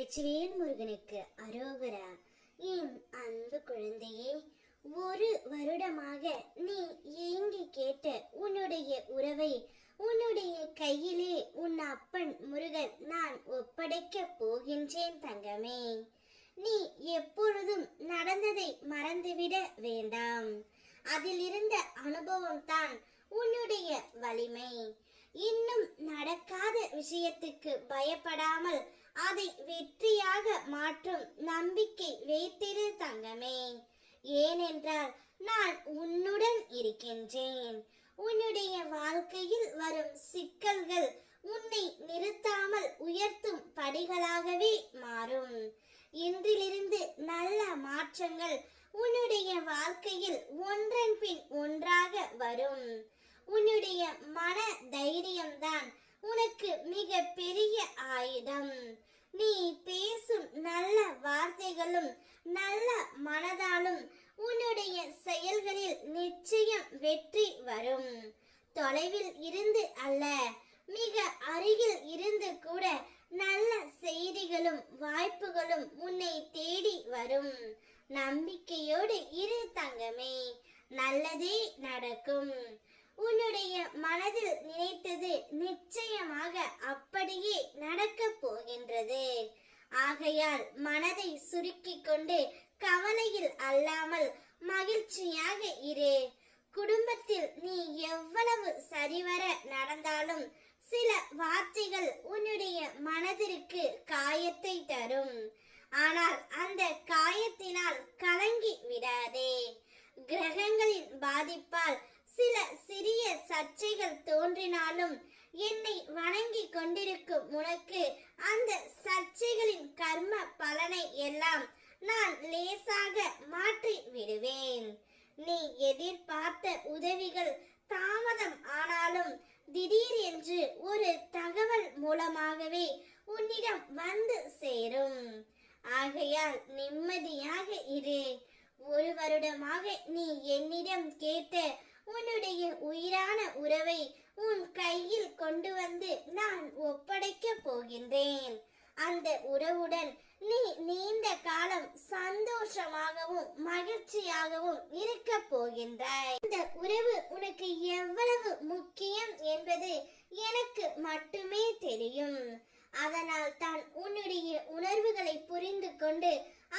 வெற்றிவேல் முருகனுக்கு அரோகரா. என் அன்பு குழந்தையே, ஒரு வருடமாக நீ ஏங்கி கேட்ட உன்னுடைய உறவை உன்னுடைய கையிலே உன் அப்பன் முருகன் நான் ஒப்படைக்க போகின்றேன் தங்கமே. நீ எப்பொழுதும் நடந்ததை மறந்துவிட வேண்டாம். அதில் இருந்த அனுபவம் தான் உன்னுடைய வலிமை. இன்னும் நடக்காத விஷயத்துக்கு பயப்படாமல் அதை வெற்றியாக மாற்றும் நம்பிக்கை வைத்திரு தங்கமே. ஏனென்றால் நான் உன்னுடன் இருக்கின்றேன். உன்னுடைய வாழ்க்கையில் வரும் சிக்கல்கள் உன்னை நிறுத்தாமல் உயர்த்தும் படிகளாகவே மாறும். இன்றிலிருந்து நல்ல மாற்றங்கள் உன்னுடைய வாழ்க்கையில் ஒன்றன் பின் ஒன்றாக வரும். உன்னுடைய மன தைரியம்தான் உனக்கு மிக பெரிய ஆயுதம். நீ பேசும் நல்ல வார்த்தைகளும் நல்ல மனதாலும் உன்னுடைய செயல்களில் நிச்சயம் வெற்றி வரும். தொலைவில் இருந்து அல்ல, மிக அருகில் இருந்து கூட நல்ல செய்திகளும் வாய்ப்புகளும் உன்னை தேடி வரும். நம்பிக்கையோடு இரு தங்கமே, நல்லதே நடக்கும். உன்னுடைய மனதில் நினைத்தது நிச்சயமாக அப்படியே நடக்கப் போகின்றது. ஆகையால் மனதை சுருக்கிக் கொண்டு கவலையில் அல்லாமல் மகிழ்ச்சியாக இரு. குடும்பத்தில் நீ எவ்வளவு சரிவர நடந்தாலும் சில வார்த்தைகள் உன்னுடைய மனதிற்கு காயத்தை தரும். ஆனால் அந்த காயத்தினால் கலங்கி விடாதே. கிரகங்களின் பாதிப்பால் சில சிறிய சர்ச்சைகள் தோன்றினாலும் என்னை வணங்கி கொண்டிருக்கும் உனக்கு அந்த சர்ச்சைகளின் கர்ம பலனை எல்லாம் நான் லேசாக மாற்றி விடுவேன். நீ எதிர்பார்த்த உதவிகள் தாமதம் ஆனாலும் திடீர் என்று ஒரு தகவல் மூலமாகவே உன்னிடம் வந்து சேரும். ஆகையால் நிம்மதியாக இரு. ஒரு வருடமாக நீ என்னிடம் கேட்ட உன்னுடைய உயிரான உறவை உன் கையில் கொண்டு வந்து நான் ஒப்படைக்க போகின்றேன். அந்த உறவுடன் நீ நீண்ட காலம் சந்தோஷமாகவும் மகிழ்ச்சியாகவும் இருக்க போகின்றாய். இந்த உறவு உனக்கு எவ்வளவு முக்கியம் என்பது எனக்கு மட்டுமே தெரியும். அதனால் தான் உன்னுடைய உணர்வுகளை புரிந்து கொண்டு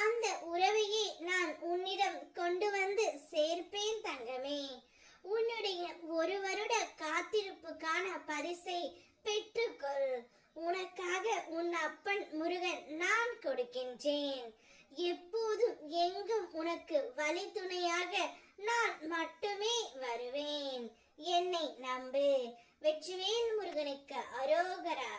அந்த உறவையே நான் உன்னிடம் கொண்டு வந்து சேர்ப்பேன் தங்கமே. உன்னுடைய ஒரு வருட காத்திருப்புக்கான பரிசை பெற்றுக்கொள். உனக்காக உன் அப்பன் முருகன் நான் கொடுக்கின்றேன். எப்போதும் எங்கும் உனக்கு வழித்துணையாக நான் மட்டுமே வருவேன். என்னை நம்பு. வெற்றிவேல் முருகனுக்கு அரோகரா.